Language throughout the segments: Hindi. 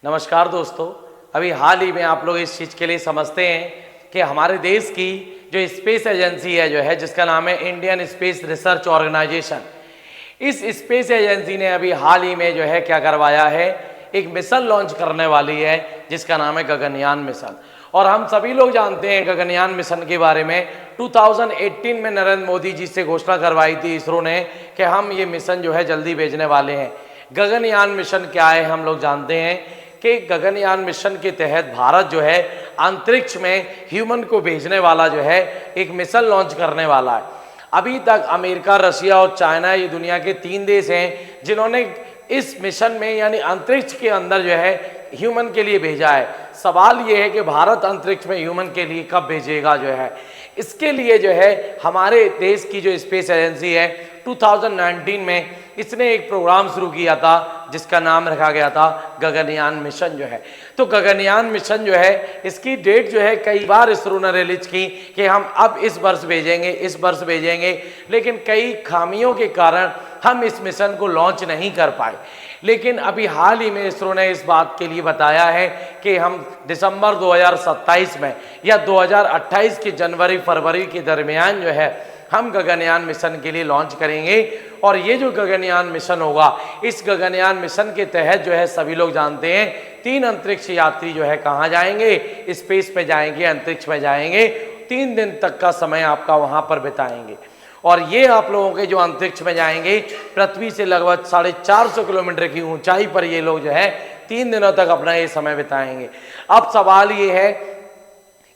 नमस्कार दोस्तों। अभी हाल ही में आप लोग इस चीज़ के लिए समझते हैं कि हमारे देश की जो स्पेस एजेंसी है जो है जिसका नाम है इंडियन स्पेस रिसर्च ऑर्गेनाइजेशन, इस स्पेस एजेंसी ने अभी हाल ही में जो है क्या करवाया है, एक मिशन लॉन्च करने वाली है जिसका नाम है गगनयान मिशन। और हम सभी लोग जानते हैं गगनयान मिशन के बारे में 2018 में नरेंद्र मोदी जी से घोषणा करवाई थी इसरो ने कि हम ये मिशन जो है जल्दी भेजने वाले हैं। गगनयान मिशन क्या है हम लोग जानते हैं कि गगनयान मिशन के तहत भारत जो है अंतरिक्ष में ह्यूमन को भेजने वाला जो है एक मिशन लॉन्च करने वाला है। अभी तक अमेरिका, रशिया और चाइना, ये दुनिया के 3 देश हैं जिन्होंने इस मिशन में यानी अंतरिक्ष के अंदर जो है ह्यूमन के लिए भेजा है। सवाल ये है कि भारत अंतरिक्ष में ह्यूमन के लिए कब भेजेगा जो है। इसके लिए जो है हमारे देश की जो स्पेस एजेंसी है 2019 में इसने एक प्रोग्राम शुरू किया था जिसका नाम रखा गया था गगनयान मिशन जो है। तो गगनयान मिशन जो है इसकी डेट जो है कई बार इसरो ने रिलीज की कि हम अब इस वर्ष भेजेंगे, लेकिन कई खामियों के कारण हम इस मिशन को लॉन्च नहीं कर पाए। लेकिन अभी हाल ही में इसरो ने इस बात के लिए बताया है कि हम दिसंबर 2027 में या 2028 के जनवरी फरवरी के दरमियान जो है हम गगनयान मिशन के लिए लॉन्च करेंगे। और ये जो गगनयान मिशन होगा, इस गगनयान मिशन के तहत जो है सभी लोग जानते हैं 3 अंतरिक्ष यात्री जो है कहाँ जाएंगे, स्पेस पे जाएंगे, अंतरिक्ष में जाएंगे। 3 दिन तक का समय आपका वहाँ पर बिताएंगे। और ये आप लोगों के जो अंतरिक्ष में जाएंगे पृथ्वी से लगभग 450 किलोमीटर की ऊंचाई पर ये लोग जो है 3 दिनों तक अपना ये समय बिताएंगे। अब सवाल ये है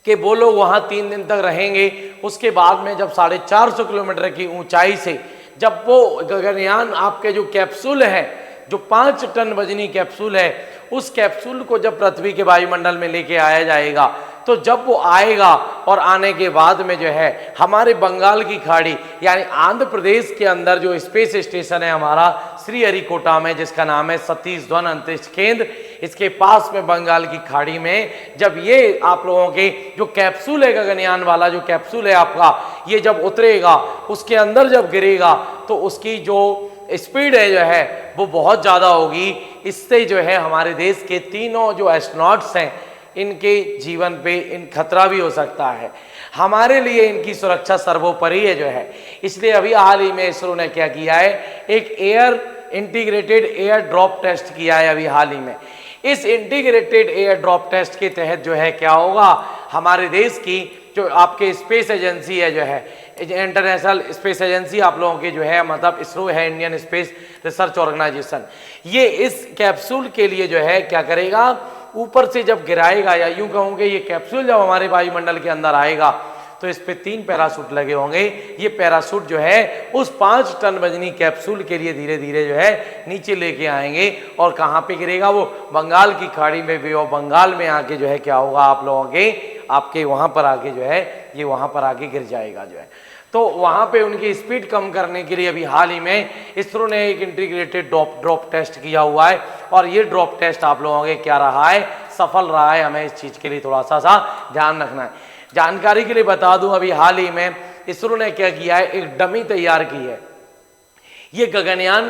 कि वो लोग वहाँ 3 दिन तक रहेंगे, उसके बाद में जब 450 किलोमीटर की ऊंचाई से जब वो गगनयान आपके जो कैप्सूल है, जो 5 टन वजनी कैप्सूल है, उस कैप्सूल को जब पृथ्वी के वायुमंडल में लेके आया जाएगा, तो जब वो आएगा और आने के बाद में जो है हमारे बंगाल की खाड़ी यानी आंध्र प्रदेश के अंदर जो स्पेस स्टेशन है हमारा श्रीहरिकोटा में, जिसका नाम है सतीश धवन अंतरिक्ष केंद्र, इसके पास में बंगाल की खाड़ी में जब ये आप लोगों के जो कैप्सूल है गगनयान वाला जो कैप्सूल है आपका, ये जब उतरेगा, उसके अंदर जब गिरेगा, तो उसकी जो स्पीड है जो है वो बहुत ज़्यादा होगी। इससे जो है हमारे देश के तीनों जो एस्ट्रोनॉट्स हैं इनके जीवन पे इन खतरा भी हो सकता है। हमारे लिए इनकी सुरक्षा सर्वोपरि है जो है। इसलिए अभी हाल ही में इसरो ने क्या किया है, एक इंटीग्रेटेड एयर ड्रॉप टेस्ट किया है अभी हाल ही में। इस इंटीग्रेटेड एयर ड्रॉप टेस्ट के तहत जो है क्या होगा, हमारे देश की जो आपके स्पेस एजेंसी है जो है इंटरनेशनल स्पेस एजेंसी आप लोगों की जो है मतलब इसरो है, इंडियन स्पेस रिसर्च ऑर्गेनाइजेशन, ये इस कैप्सूल के लिए जो है क्या करेगा, ऊपर से जब गिराएगा, या यूं कहूँगे ये कैप्सूल जब हमारे वायुमंडल के अंदर आएगा तो इस पे 3 पैराशूट लगे होंगे। ये पैराशूट जो है उस 5 टन वजनी कैप्सूल के लिए धीरे धीरे जो है नीचे लेके आएंगे। और कहाँ पे गिरेगा, वो बंगाल की खाड़ी में, बे ऑफ बंगाल में आके जो है क्या होगा, आप लोगों के आपके वहाँ पर आके जो है ये वहाँ पर आके गिर जाएगा जो है। तो वहाँ पे उनकी स्पीड कम करने के लिए अभी हाल ही में इसरो ने एक इंटीग्रेटेड ड्रॉप टेस्ट किया हुआ है। और ये ड्रॉप टेस्ट आप लोगों के क्या रहा है, सफल रहा है। हमें इस चीज़ के लिए थोड़ा सा ध्यान रखना है। जानकारी के लिए बता दूं, अभी हाल ही में इसरो ने क्या किया है, एक डमी तैयार की है। ये गगनयान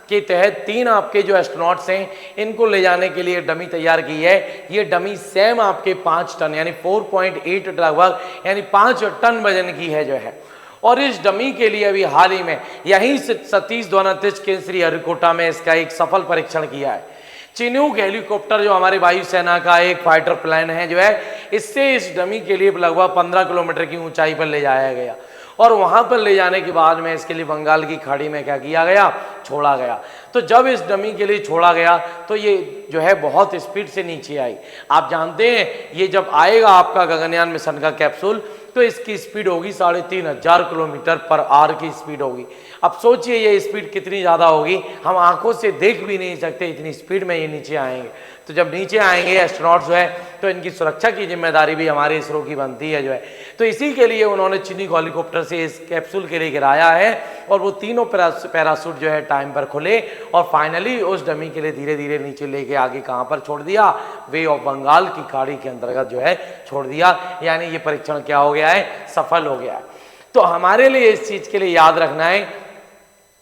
के तहत 3 आपके जो एस्ट्रोनॉट्स हैं इनको ले जाने के लिए डमी तैयार की है। ये डमी सेम आपके 5 टन यानी 4.8 लगभग यानी 5 टन वजन की है जो है। और इस डमी के लिए अभी हाल ही में यहीं से सतीश धवन अंतरिक्ष केंद्र श्रीहरिकोटा में इसका एक सफल परीक्षण किया है। चिनूक हेलीकॉप्टर जो हमारी वायुसेना का एक फाइटर प्लेन है जो है, इससे इस डमी के लिए लगभग 15 किलोमीटर की ऊंचाई पर ले जाया गया। और वहां पर ले जाने के बाद में इसके लिए बंगाल की खाड़ी में क्या किया गया, छोड़ा गया। तो जब इस डमी के लिए छोड़ा गया तो ये जो है बहुत स्पीड से नीचे आई। आप जानते हैं ये जब आएगा आपका गगनयान मिशन का कैप्सूल तो इसकी स्पीड होगी 3500 किलोमीटर पर आवर की स्पीड होगी। अब सोचिए ये स्पीड कितनी ज़्यादा होगी, हम आंखों से देख भी नहीं सकते, इतनी स्पीड में ये नीचे आएंगे। तो जब नीचे आएंगे एस्ट्रोनॉट्स जो है तो इनकी सुरक्षा की जिम्मेदारी भी हमारे इसरो की बनती है जो है। तो इसी के लिए उन्होंने चिनूक हेलीकॉप्टर से इस कैप्सूल के लिए गिराया है और वो तीनों पैराशूट जो है टाइम पर खुले और फाइनली उस डमी के लिए धीरे धीरे नीचे लेके आगे कहाँ पर छोड़ दिया, वे ऑफ बंगाल की खाड़ी के अंतर्गत जो है छोड़ दिया। यानी ये परीक्षण क्या हो गया है, सफल हो गया है। तो हमारे लिए इस चीज़ के लिए याद रखना है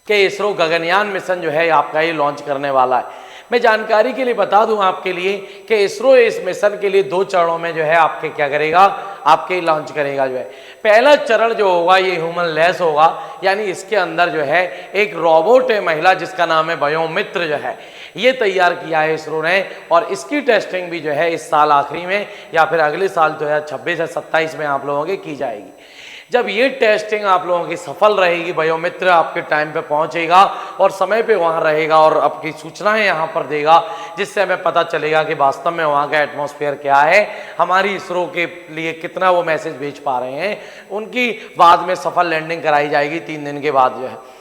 कि इसरो गगनयान मिशन जो है आपका ये लॉन्च करने वाला है। मैं जानकारी के लिए बता दूं आपके लिए कि इसरो इस मिशन के लिए 2 चरणों में जो है आपके क्या करेगा, आपके लॉन्च करेगा जो है। पहला चरण जो होगा ये ह्यूमन लेस होगा, यानी इसके अंदर जो है एक रोबोट है महिला जिसका नाम है व्योमित्र जो है, ये तैयार किया है इसरो ने, और इसकी टेस्टिंग भी जो है इस साल आखिरी में या फिर अगले साल 2026 या 27 में आप लोगों की की जाएगी। जब ये टेस्टिंग आप लोगों की सफल रहेगी, व्योमित्र आपके टाइम पे पहुंचेगा और समय पे वहां रहेगा और आपकी सूचनाएं यहां पर देगा, जिससे हमें पता चलेगा कि वास्तव में वहां का एटमॉस्फेयर क्या है, हमारी इसरो के लिए कितना वो मैसेज भेज पा रहे हैं। उनकी बाद में सफल लैंडिंग कराई जाएगी 3 दिन के बाद जो है।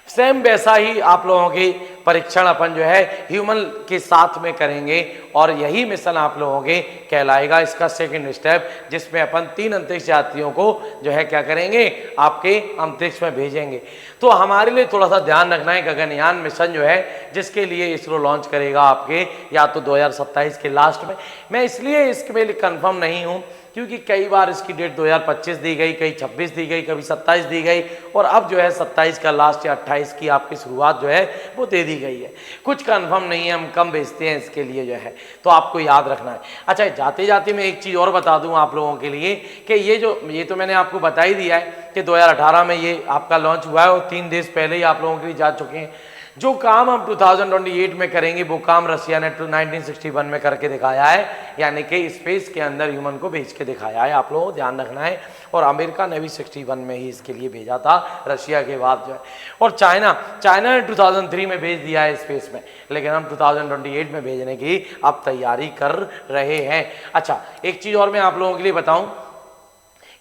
सेम वैसा ही आप लोगों की परीक्षण अपन जो है ह्यूमन के साथ में करेंगे, और यही मिशन आप लोगों के कहलाएगा इसका सेकंड स्टेप, जिसमें अपन 3 अंतरिक्ष यात्रियों को जो है क्या करेंगे, आपके अंतरिक्ष में भेजेंगे। तो हमारे लिए थोड़ा सा ध्यान रखना है, गगनयान मिशन जो है जिसके लिए इसरो लॉन्च करेगा आपके या तो 2027 के लास्ट में। मैं इसलिए इसके लिए कंफर्म नहीं हूँ क्योंकि कई बार इसकी डेट 2025 दी गई, कहीं 26 दी गई, कभी 27 दी गई, और अब जो है 27 का लास्ट या 28 की आपकी शुरुआत जो है वो दे दी गई है। कुछ कंफर्म नहीं है, हम कम भेजते हैं इसके लिए जो है, तो आपको याद रखना है। अच्छा, जाते जाते मैं एक चीज़ और बता दूं आप लोगों के लिए कि ये तो मैंने आपको बता ही दिया है कि 2018 में ये आपका लॉन्च हुआ है और 3 देश पहले ही आप लोगों के लिए जा चुके हैं। जो काम हम 2028 में करेंगे वो काम रशिया ने 1961 में करके दिखाया है, यानी कि स्पेस के अंदर ह्यूमन को भेज के दिखाया है, आप लोगों को ध्यान रखना है। और अमेरिका ने भी 61 में ही इसके लिए भेजा था, रशिया के बाद जो है। और चाइना ने 2003 में भेज दिया है स्पेस में, लेकिन हम 2028 में भेजने की अब तैयारी कर रहे हैं। अच्छा, एक चीज़ और मैं आप लोगों के लिए बताऊं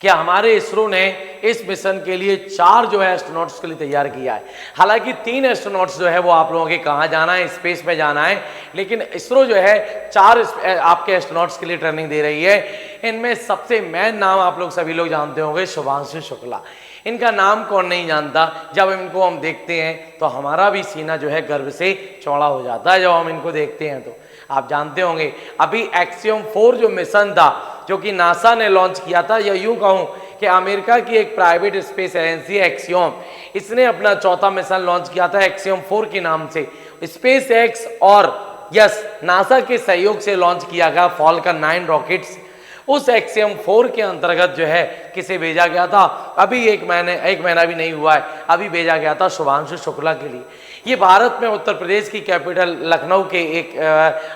कि हमारे इसरो ने इस मिशन के लिए 4 जो है एस्ट्रोनॉट्स के लिए तैयार किया है। हालांकि 3 एस्ट्रोनॉट्स जो है वो आप लोगों के कहाँ जाना है, स्पेस में जाना है, लेकिन इसरो जो है 4 आपके एस्ट्रोनॉट्स के लिए ट्रेनिंग दे रही है। इनमें सबसे मेन नाम आप लोग सभी लोग जानते होंगे, शुभांशु शुक्ला। इनका नाम कौन नहीं जानता, जब इनको हम देखते हैं तो हमारा भी सीना जो है गर्व से चौड़ा हो जाता है जब हम इनको देखते हैं। तो आप जानते होंगे अभी एक्सियम 4 जो मिशन था जो कि नासा ने लॉन्च किया था, या यूं कहूं कि अमेरिका की एक प्राइवेट स्पेस एजेंसी एक्सियम, इसने अपना 4था मिशन लॉन्च किया था एक्सियम 4 के नाम से। स्पेस एक्स और नासा के सहयोग से लॉन्च किया गया फॉल्कन 9 रॉकेट्स, उस एक्सियम 4 के अंतर्गत जो है किसे भेजा गया था, अभी एक महीना भी नहीं हुआ है, अभी भेजा गया था शुभांशु शुक्ला के लिए। ये भारत में उत्तर प्रदेश की कैपिटल लखनऊ के एक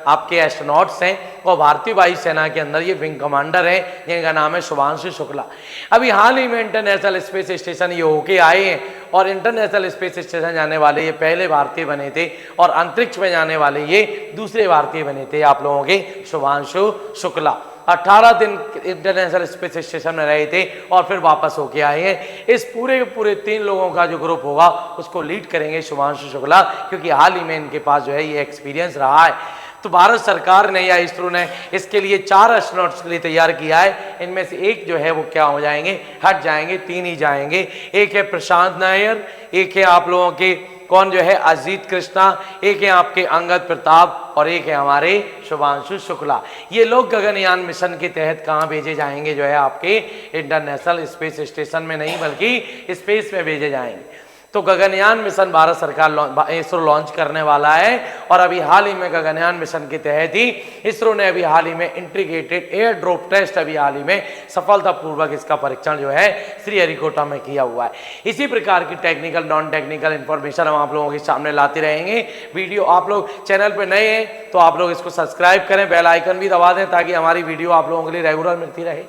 आपके एस्ट्रोनॉट्स हैं, और भारतीय वायुसेना के अंदर ये विंग कमांडर हैं जिनका नाम है शुभांशु शुक्ला। अभी हाल ही में इंटरनेशनल स्पेस स्टेशन ये होके आए हैं, और इंटरनेशनल स्पेस स्टेशन जाने वाले ये पहले भारतीय बने थे, और अंतरिक्ष में जाने वाले ये दूसरे भारतीय बने थे आप लोगों के शुभांशु शुक्ला। 18 दिन इंटरनेशनल स्पेस स्टेशन में रहे थे और फिर वापस होके आए हैं। इस पूरे 3 लोगों का जो ग्रुप होगा उसको लीड करेंगे शुभांशु शुक्ला, क्योंकि हाल ही में इनके पास जो है ये एक्सपीरियंस रहा है। तो भारत सरकार ने या इसरो ने इसके लिए 4 एस्ट्रोनॉट्स के लिए तैयार किया है। इनमें से एक जो है वो क्या हो जाएंगे, हट जाएंगे, 3 ही जाएंगे। एक है प्रशांत नायर, एक है आप लोगों के कौन जो है अजीत कृष्णा, एक है आपके अंगद प्रताप, और एक है हमारे शुभांशु शुक्ला। ये लोग गगनयान मिशन के तहत कहाँ भेजे जाएंगे, जो है आपके इंटरनेशनल स्पेस स्टेशन में नहीं बल्कि स्पेस में भेजे जाएंगे। तो गगनयान मिशन भारत सरकार इसरो लॉन्च करने वाला है, और अभी हाल ही में गगनयान मिशन के तहत ही इसरो ने अभी हाल ही में इंटीग्रेटेड एयर ड्रॉप टेस्ट अभी हाल ही में सफलतापूर्वक इसका परीक्षण जो है श्रीहरिकोटा में किया हुआ है। इसी प्रकार की टेक्निकल नॉन टेक्निकल इंफॉर्मेशन हम आप लोगों के सामने लाते रहेंगे। वीडियो आप लोग चैनल पर नए हैं तो आप लोग इसको सब्सक्राइब करें, बेल आइकन भी दबा दें ताकि हमारी वीडियो आप लोगों के लिए रेगुलर मिलती रहे,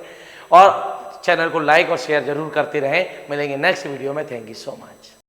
और चैनल को लाइक और शेयर जरूर करते रहें। मिलेंगे नेक्स्ट वीडियो में। Thank you so much.